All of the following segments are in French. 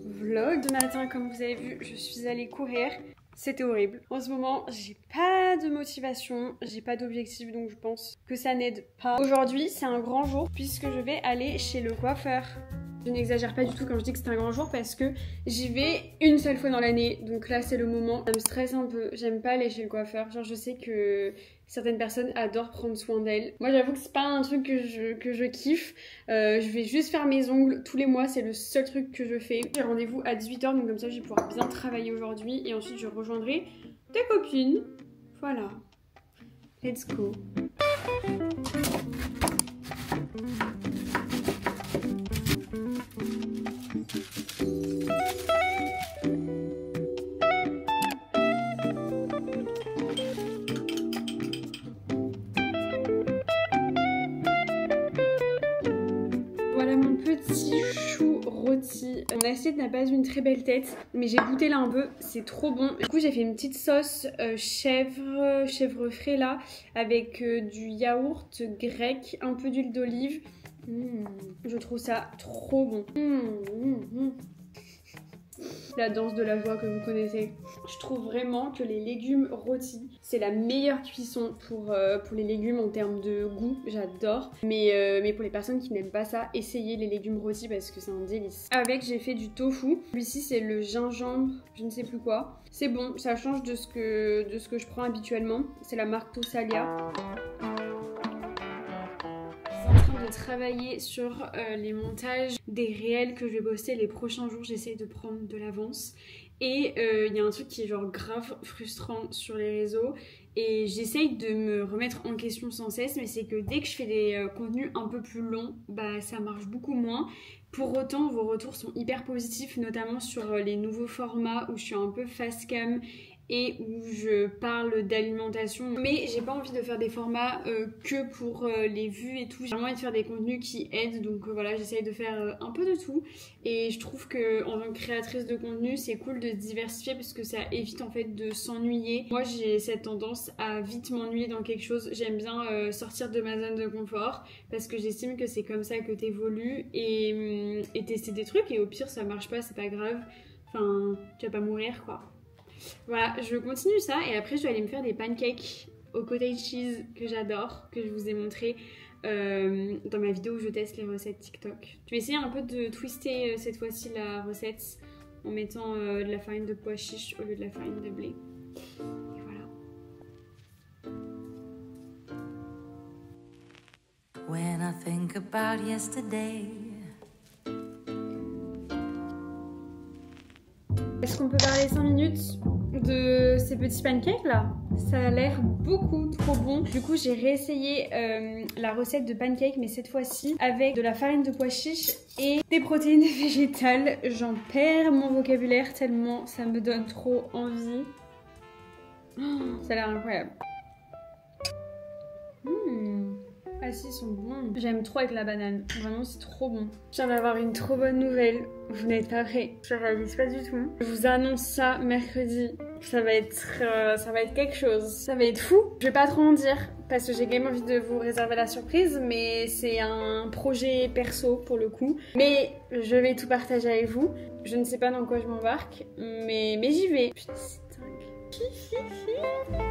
vlog. Ce matin, comme vous avez vu, je suis allée courir. C'était horrible. En ce moment, j'ai pas de motivation, j'ai pas d'objectif, donc je pense que ça n'aide pas. Aujourd'hui, c'est un grand jour puisque je vais aller chez le coiffeur. Je n'exagère pas du tout quand je dis que c'est un grand jour parce que j'y vais une seule fois dans l'année. Donc là, c'est le moment. Ça me stresse un peu. J'aime pas aller chez le coiffeur. Genre, je sais que certaines personnes adorent prendre soin d'elles. Moi, j'avoue que c'est pas un truc que je kiffe. Je vais juste faire mes ongles tous les mois. C'est le seul truc que je fais. J'ai rendez-vous à 18 h, donc comme ça, je vais pouvoir bien travailler aujourd'hui. Et ensuite, je rejoindrai des copines. Voilà. Let's go. Voilà mon petit chou rôti. Mon assiette n'a pas une très belle tête, mais j'ai goûté là un peu, c'est trop bon. Du coup j'ai fait une petite sauce chèvre frais là, avec du yaourt grec, un peu d'huile d'olive. Je trouve ça trop bon. La danse de la joie que vous connaissez. Je trouve vraiment que les légumes rôtis, c'est la meilleure cuisson pour les légumes en termes de goût. J'adore. Mais pour les personnes qui n'aiment pas ça, essayez les légumes rôtis parce que c'est un délice. Avec, j'ai fait du tofu. Celui-ci, c'est le gingembre, je ne sais plus quoi. C'est bon, ça change de ce que je prends habituellement. C'est la marque Tosalia. De travailler sur les montages des réels que je vais poster les prochains jours. J'essaye de prendre de l'avance et il y a un truc qui est genre grave frustrant sur les réseaux et j'essaye de me remettre en question sans cesse, mais c'est que dès que je fais des contenus un peu plus longs, bah ça marche beaucoup moins. Pour autant, vos retours sont hyper positifs, notamment sur les nouveaux formats où je suis un peu face cam et où je parle d'alimentation, mais j'ai pas envie de faire des formats que pour les vues et tout. J'ai vraiment envie de faire des contenus qui aident, donc voilà, j'essaye de faire un peu de tout et je trouve que en tant que créatrice de contenu, c'est cool de se diversifier parce que ça évite en fait de s'ennuyer. Moi, j'ai cette tendance à vite m'ennuyer dans quelque chose. J'aime bien sortir de ma zone de confort parce que j'estime que c'est comme ça que t'évolues et tester des trucs, et au pire ça marche pas, c'est pas grave. Enfin, tu vas pas mourir quoi. Voilà, je continue ça et après je vais aller me faire des pancakes au cottage cheese que j'adore, que je vous ai montré dans ma vidéo où je teste les recettes TikTok. Je vais essayer un peu de twister cette fois-ci la recette en mettant de la farine de pois chiche au lieu de la farine de blé. Et voilà. When I think about yesterday. Est-ce qu'on peut parler 5 minutes de ces petits pancakes là? Ça a l'air beaucoup trop bon. Du coup j'ai réessayé la recette de pancakes, mais cette fois-ci avec de la farine de pois chiche et des protéines végétales. J'en perds mon vocabulaire tellement ça me donne trop envie. Oh, ça a l'air incroyable. Ah si, ils sont bons. J'aime trop avec la banane. Vraiment, c'est trop bon. Je viens d'avoir une trop bonne nouvelle. Vous n'êtes pas prêts. Je réalise pas du tout. Je vous annonce ça mercredi. Ça va être quelque chose. Ça va être fou. Je vais pas trop en dire parce que j'ai quand même envie de vous réserver la surprise. Mais c'est un projet perso pour le coup. Mais je vais tout partager avec vous. Je ne sais pas dans quoi je m'embarque. Mais j'y vais. Putain, c'est dingue.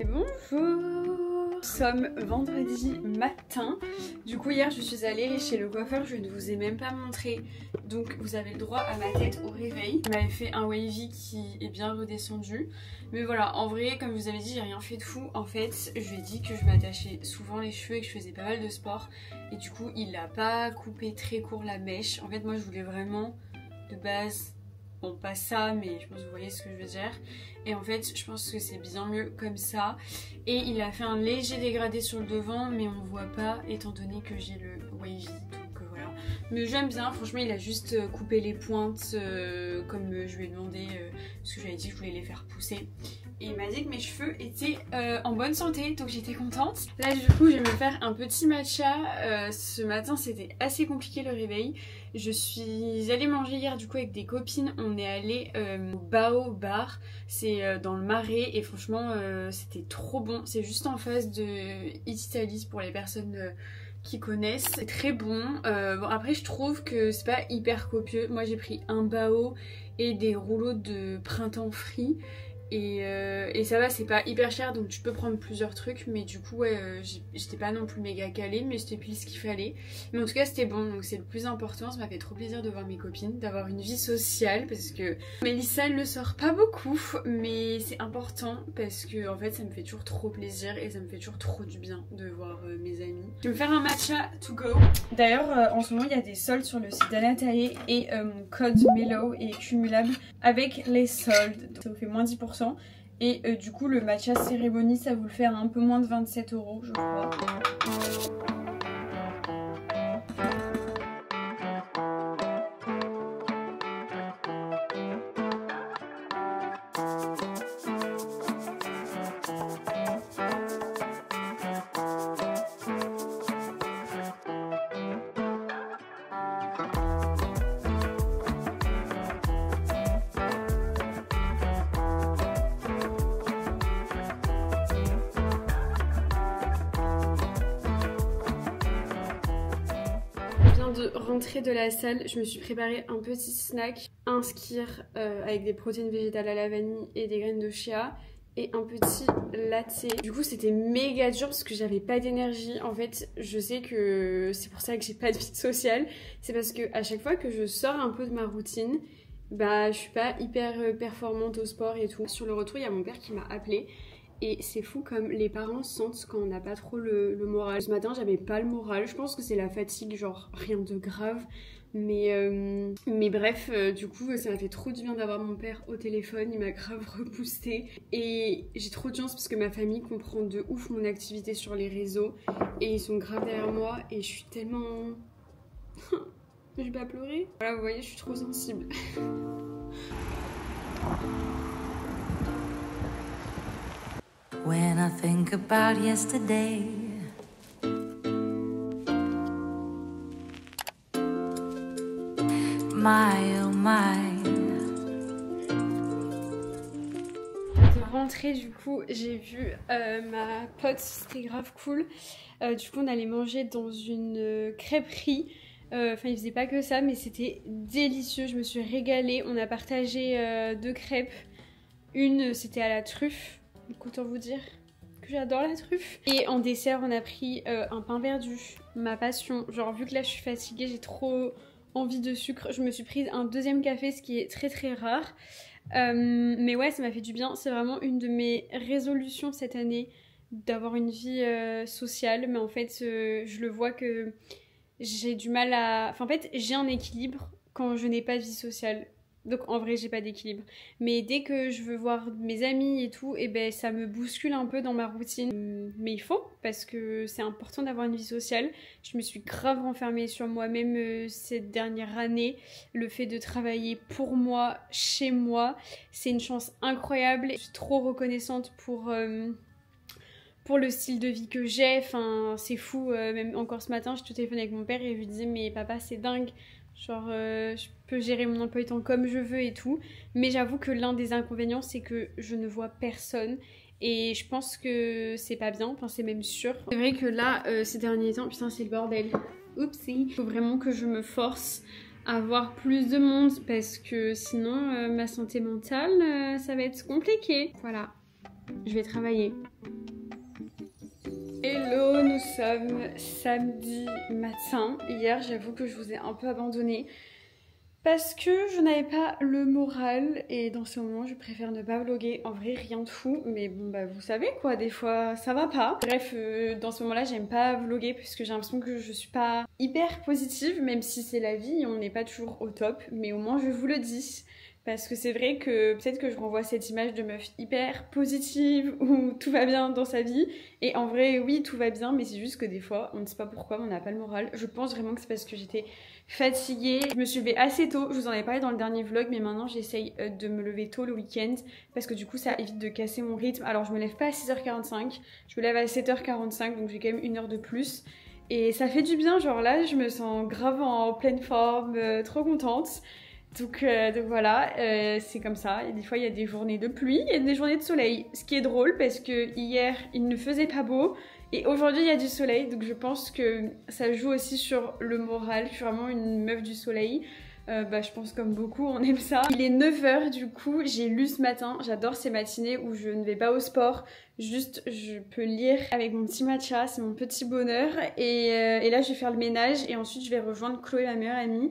Bonjour, nous sommes vendredi matin. Du coup hier je suis allée chez le coiffeur, je ne vous ai même pas montré. Donc vous avez le droit à ma tête au réveil. Il m'avait fait un wavy qui est bien redescendu. Mais voilà, en vrai comme je vous avais dit, j'ai rien fait de fou. En fait je lui ai dit que je m'attachais souvent les cheveux et que je faisais pas mal de sport. Et du coup il a pas coupé très court la mèche. En fait moi je voulais vraiment de base, bon pas ça mais je pense que vous voyez ce que je veux dire. Et en fait je pense que c'est bien mieux comme ça. Et il a fait un léger dégradé sur le devant mais on voit pas étant donné que j'ai le wavy. Donc voilà, Mais j'aime bien, franchement il a juste coupé les pointes comme je lui ai demandé, parce que j'avais dit que je voulais les faire pousser. Et il m'a dit que mes cheveux étaient en bonne santé, donc j'étais contente. Là du coup je vais me faire un petit matcha. Ce matin c'était assez compliqué le réveil. Je suis allée manger hier du coup avec des copines, on est allé au Bao Bar, c'est dans le Marais et franchement c'était trop bon. C'est juste en face de Eat Italy pour les personnes qui connaissent. C'est très bon. Bon après je trouve que c'est pas hyper copieux. Moi j'ai pris un Bao et des rouleaux de printemps frit. Et ça va, c'est pas hyper cher donc tu peux prendre plusieurs trucs, mais du coup ouais, j'étais pas non plus méga calée, mais c'était pile ce qu'il fallait. Mais en tout cas c'était bon, donc c'est le plus important. Ça m'a fait trop plaisir de voir mes copines, d'avoir une vie sociale, parce que Mélissa elle ne sort pas beaucoup, mais c'est important parce que en fait ça me fait toujours trop plaisir et ça me fait toujours trop du bien de voir mes amis. Je vais me faire un matcha to go. D'ailleurs en ce moment il y a des soldes sur le site d'Anatalie et mon code MELO est cumulable avec les soldes, donc ça vous fait moins 10%. Et du coup le matcha cérémonie ça vous le fait à un peu moins de 27 € je crois. De rentrer de la salle, je me suis préparé un petit snack, un skyr avec des protéines végétales à la vanille et des graines de chia et un petit latte. Du coup c'était méga dur parce que j'avais pas d'énergie. En fait je sais que c'est pour ça que j'ai pas de vie sociale, c'est parce que à chaque fois que je sors un peu de ma routine, bah je suis pas hyper performante au sport et tout. Sur le retour il y a mon père qui m'a appelé. Et c'est fou comme les parents sentent quand on n'a pas trop le moral. Ce matin j'avais pas le moral, je pense que c'est la fatigue, genre rien de grave. Mais bref, du coup ça m'a fait trop du bien d'avoir mon père au téléphone, il m'a grave reboosté. Et j'ai trop de chance parce que ma famille comprend de ouf mon activité sur les réseaux. Et ils sont grave derrière moi et je suis tellement... je vais pas pleurer. Voilà vous voyez je suis trop sensible. When I think about yesterday, my oh my. De rentrer du coup j'ai vu ma pote, c'était grave cool. Du coup on allait manger dans une crêperie. Enfin il faisait pas que ça mais c'était délicieux, je me suis régalée. On a partagé 2 crêpes. Une c'était à la truffe. Donc autant vous dire que j'adore la truffe. Et en dessert on a pris un pain verdu, ma passion. Genre vu que là je suis fatiguée, j'ai trop envie de sucre. Je me suis prise un 2e café, ce qui est très très rare. Mais ouais ça m'a fait du bien. C'est vraiment une de mes résolutions cette année, d'avoir une vie sociale. Mais en fait je le vois que j'ai du mal à... Enfin en fait j'ai un équilibre quand je n'ai pas de vie sociale. Donc en vrai j'ai pas d'équilibre. Mais dès que je veux voir mes amis et tout, et ben ça me bouscule un peu dans ma routine. Mais il faut, parce que c'est important d'avoir une vie sociale. Je me suis grave renfermée sur moi-même cette dernière année. Le fait de travailler pour moi, chez moi, c'est une chance incroyable. Je suis trop reconnaissante pour le style de vie que j'ai. Enfin c'est fou, même encore ce matin j'étais au téléphone avec mon père et je lui disais mais papa c'est dingue. Genre je peux gérer mon emploi du temps comme je veux et tout. Mais j'avoue que l'un des inconvénients c'est que je ne vois personne. Et je pense que c'est pas bien, enfin c'est même sûr. C'est vrai que là ces derniers temps, putain c'est le bordel. Oupsie. Il faut vraiment que je me force à voir plus de monde parce que sinon ma santé mentale ça va être compliqué. Voilà, je vais travailler. Hello, nous sommes samedi matin. Hier, j'avoue que je vous ai un peu abandonné parce que je n'avais pas le moral et dans ce moment, je préfère ne pas vlogger. En vrai, rien de fou, mais bon, bah vous savez quoi, des fois ça va pas. Bref, dans ce moment-là, j'aime pas vlogger parce que j'ai l'impression que je suis pas hyper positive, même si c'est la vie, on n'est pas toujours au top, mais au moins je vous le dis Parce que c'est vrai que peut-être que je renvoie cette image de meuf hyper positive où tout va bien dans sa vie. Et en vrai, oui, tout va bien, mais c'est juste que des fois, on ne sait pas pourquoi, mais on n'a pas le moral. Je pense vraiment que c'est parce que j'étais fatiguée. Je me suis levée assez tôt, je vous en avais parlé dans le dernier vlog, mais maintenant j'essaye de me lever tôt le week-end. Parce que du coup, ça évite de casser mon rythme. Alors, je me lève pas à 6h45, je me lève à 7h45, donc j'ai quand même 1 heure de plus. Et ça fait du bien, genre là, je me sens grave en pleine forme, trop contente. Donc voilà, c'est comme ça. Et des fois, il y a des journées de pluie et des journées de soleil. Ce qui est drôle parce que hier, il ne faisait pas beau. Et aujourd'hui, il y a du soleil. Donc je pense que ça joue aussi sur le moral. Je suis vraiment une meuf du soleil. Je pense comme beaucoup, on aime ça. Il est 9h du coup, j'ai lu ce matin. J'adore ces matinées où je ne vais pas au sport. Juste, je peux lire avec mon petit matcha. C'est mon petit bonheur. Et là, je vais faire le ménage. Et ensuite, je vais rejoindre Chloé, ma meilleure amie.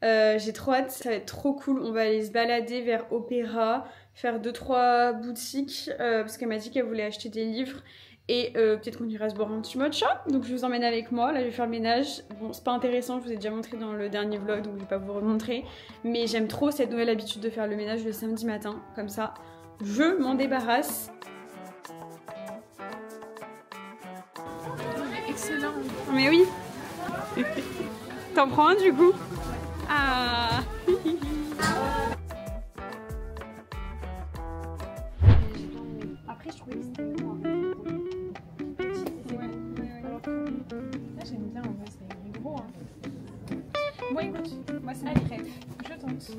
J'ai trop hâte, ça va être trop cool. On va aller se balader vers Opéra, faire 2-3 boutiques parce qu'elle m'a dit qu'elle voulait acheter des livres et peut-être qu'on ira se boire un petit matcha. Donc je vous emmène avec moi. Là je vais faire le ménage. Bon, c'est pas intéressant, je vous ai déjà montré dans le dernier vlog donc je vais pas vous remontrer. Mais j'aime trop cette nouvelle habitude de faire le ménage le samedi matin. Comme ça, je m'en débarrasse. Excellent. Mais oui. T'en prends un du coup? Ah. Après je trouvais que c'était gros. Là j'aime bien en vrai, c'est gros. Bon écoute, moi c'est ma crêpe. Je tente.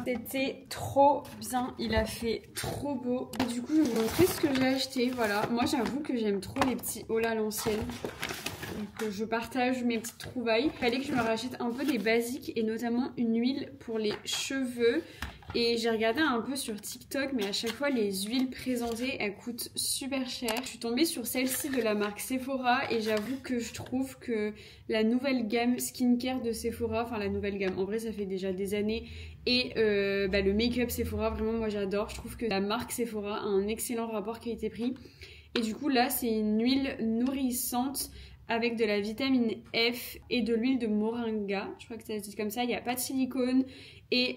C'était trop bien, il a fait trop beau. Et du coup je vais vous montrer ce que j'ai acheté. Voilà, moi j'avoue que j'aime trop les petits hauls à l'ancienne. Donc je partage mes petites trouvailles. Il fallait que je me rachète un peu des basiques et notamment une huile pour les cheveux. Et j'ai regardé un peu sur TikTok, mais à chaque fois les huiles présentées elles coûtent super cher. Je suis tombée sur celle-ci de la marque Sephora et j'avoue que je trouve que la nouvelle gamme skincare de Sephora, enfin la nouvelle gamme, en vrai ça fait déjà des années, et le make-up Sephora, vraiment moi j'adore. Je trouve que la marque Sephora a un excellent rapport qualité-prix. Et du coup là c'est une huile nourrissante avec de la vitamine F et de l'huile de moringa. Je crois que ça se dit comme ça. Il n'y a pas de silicone et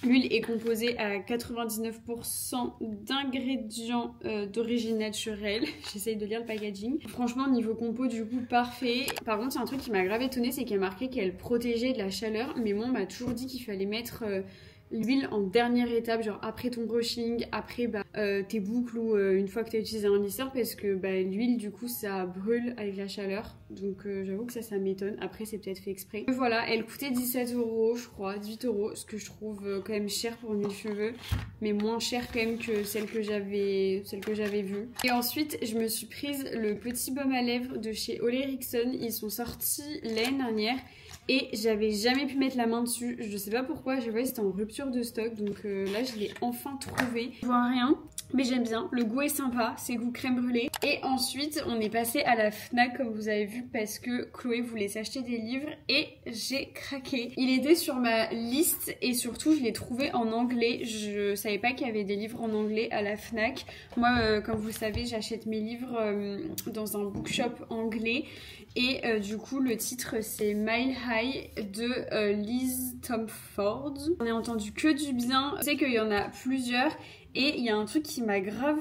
l'huile est composée à 99% d'ingrédients d'origine naturelle. J'essaye de lire le packaging. Franchement, niveau compo, du coup, parfait. Par contre, c'est un truc qui m'a grave étonnée, c'est qu'il y a marqué qu'elle protégeait de la chaleur. Mais moi, on m'a toujours dit qu'il fallait mettre l'huile en dernière étape, genre après ton brushing, après tes boucles ou une fois que tu as utilisé un lisseur, parce que l'huile du coup ça brûle avec la chaleur, donc j'avoue que ça m'étonne. Après c'est peut-être fait exprès. Voilà, elle coûtait 17 € je crois, 18 €, ce que je trouve quand même cher pour une huile cheveux, mais moins cher quand même que celle que j'avais vue. Et ensuite je me suis prise le petit baume à lèvres de chez Ole Henriksen. Ils sont sortis l'année dernière et j'avais jamais pu mettre la main dessus. Je sais pas pourquoi, je vois que c'était en rupture de stock, donc là je l'ai enfin trouvé. Je vois rien, mais j'aime bien, le goût est sympa, c'est goût crème brûlée. Et ensuite on est passé à la Fnac comme vous avez vu parce que Chloé voulait s'acheter des livres et j'ai craqué. Il était sur ma liste et surtout je l'ai trouvé en anglais. Je savais pas qu'il y avait des livres en anglais à la Fnac. Moi comme vous le savez j'achète mes livres dans un bookshop anglais. Et du coup le titre c'est Mile High de Liz Tomford. On n'a entendu que du bien. Je sais qu'il y en a plusieurs. Et il y a un truc qui m'a grave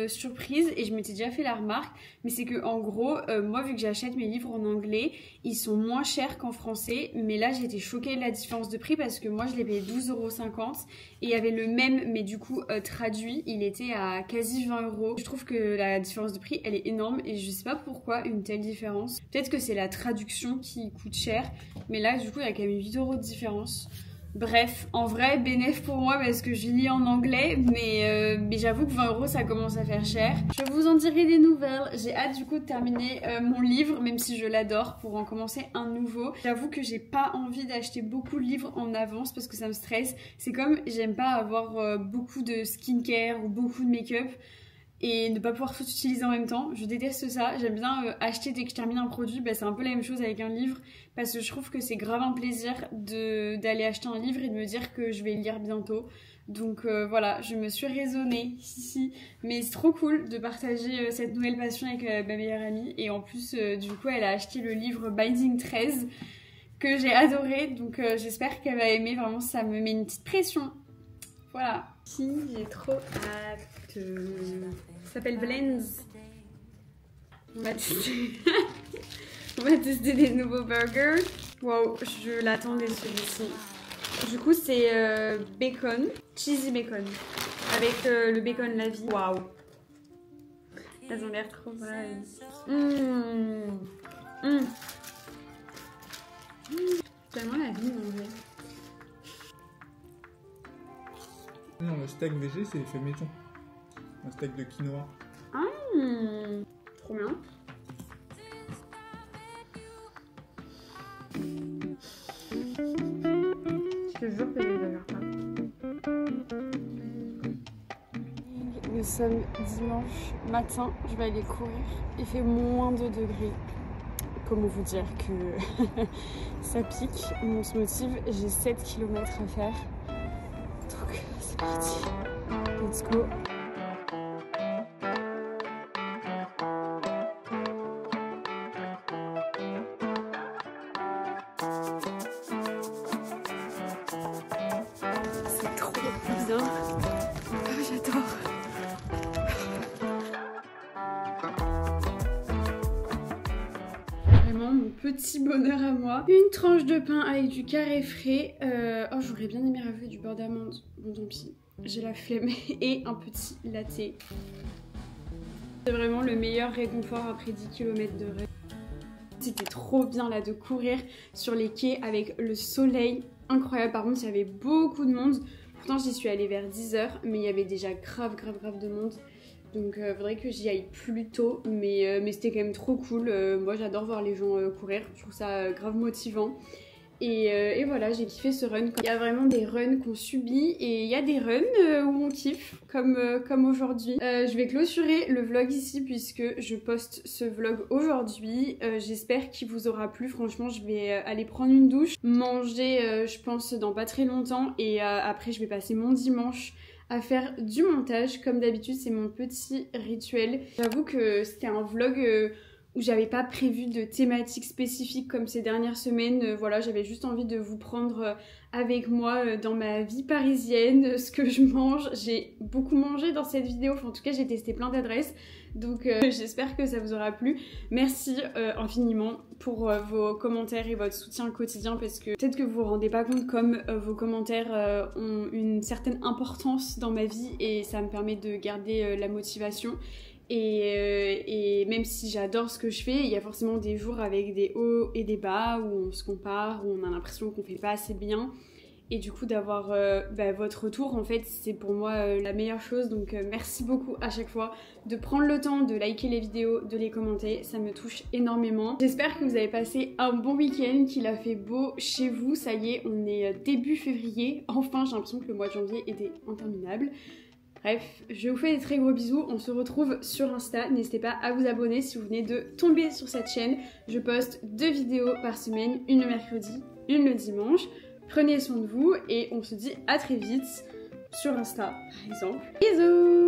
surprise et je m'étais déjà fait la remarque, mais c'est que en gros, moi vu que j'achète mes livres en anglais, ils sont moins chers qu'en français, mais là j'ai été choquée de la différence de prix parce que moi je l'ai payé 12,50 € et il y avait le même, mais du coup traduit, il était à quasi 20 €. Je trouve que la différence de prix elle est énorme et je sais pas pourquoi une telle différence. Peut-être que c'est la traduction qui coûte cher, mais là du coup il y a quand même 8 € de différence. Bref, en vrai, bénéf pour moi parce que je lis en anglais, mais j'avoue que 20 € ça commence à faire cher. Je vous en dirai des nouvelles. J'ai hâte du coup de terminer mon livre, même si je l'adore, pour en commencer un nouveau. J'avoue que j'ai pas envie d'acheter beaucoup de livres en avance parce que ça me stresse. C'est comme j'aime pas avoir beaucoup de skincare ou beaucoup de make-up et ne pas pouvoir tout utiliser en même temps. Je déteste ça. J'aime bien acheter dès que je termine un produit. C'est un peu la même chose avec un livre parce que je trouve que c'est grave un plaisir d'aller acheter un livre et de me dire que je vais le lire bientôt. Donc voilà, je me suis raisonnée ici. Mais c'est trop cool de partager cette nouvelle passion avec ma meilleure amie. Et en plus, du coup, elle a acheté le livre Binding 13 que j'ai adoré, donc j'espère qu'elle va aimer. Vraiment, ça me met une petite pression. Voilà. Si, j'ai trop hâte. Ça s'appelle Blends. On va tester. On va tester des nouveaux burgers. Wow, je l'attendais celui-ci. Du coup, c'est bacon, cheesy bacon, avec le bacon la vie. Waouh. Elles ont l'air trop bonnes. Tellement la vie, en vrai. Non, le steak végé, c'est fait maison. Un steak de quinoa. Trop bien. Je te jure que je vais faire ça. Nous sommes dimanche matin, je vais aller courir. Il fait moins de degrés. Comment vous dire que ça pique, on se motive. J'ai 7 km à faire. Donc c'est parti. Let's go. C'est trop bien. Oh, j'adore. Vraiment mon petit bonheur à moi. Une tranche de pain avec du carré frais. Oh, j'aurais bien aimé rajouter du beurre d'amande. Bon, tant pis. J'ai la flemme. Et un petit latte. C'est vraiment le meilleur réconfort après 10 km de rêve. C'était trop bien là de courir sur les quais avec le soleil incroyable. Par contre, il y avait beaucoup de monde. Pourtant, j'y suis allée vers 10h, mais il y avait déjà grave de monde. Donc, faudrait que j'y aille plus tôt, mais c'était quand même trop cool. Moi, j'adore voir les gens courir. Je trouve ça grave motivant. Et voilà, j'ai kiffé ce run. Il y a vraiment des runs qu'on subit et il y a des runs où on kiffe, comme aujourd'hui. Je vais clôturer le vlog ici puisque je poste ce vlog aujourd'hui. J'espère qu'il vous aura plu. Franchement, je vais aller prendre une douche, manger, je pense, dans pas très longtemps. Et après, je vais passer mon dimanche à faire du montage. Comme d'habitude, c'est mon petit rituel. J'avoue que c'était un vlog où j'avais pas prévu de thématique spécifique comme ces dernières semaines. Voilà, j'avais juste envie de vous prendre avec moi dans ma vie parisienne, ce que je mange. J'ai beaucoup mangé dans cette vidéo, enfin, en tout cas j'ai testé plein d'adresses, donc j'espère que ça vous aura plu. Merci infiniment pour vos commentaires et votre soutien quotidien, parce que peut-être que vous vous rendez pas compte comme vos commentaires ont une certaine importance dans ma vie et ça me permet de garder la motivation. Et même si j'adore ce que je fais, il y a forcément des jours avec des hauts et des bas où on se compare, où on a l'impression qu'on fait pas assez bien. Et du coup d'avoir votre retour, en fait, c'est pour moi la meilleure chose. Donc merci beaucoup à chaque fois de prendre le temps de liker les vidéos, de les commenter, ça me touche énormément. J'espère que vous avez passé un bon week-end, qu'il a fait beau chez vous. Ça y est, on est début février. Enfin, j'ai l'impression que le mois de janvier était interminable. Bref, je vous fais des très gros bisous, on se retrouve sur Insta, n'hésitez pas à vous abonner si vous venez de tomber sur cette chaîne. Je poste 2 vidéos par semaine, une le mercredi, une le dimanche. Prenez soin de vous et on se dit à très vite sur Insta par exemple. Bisous!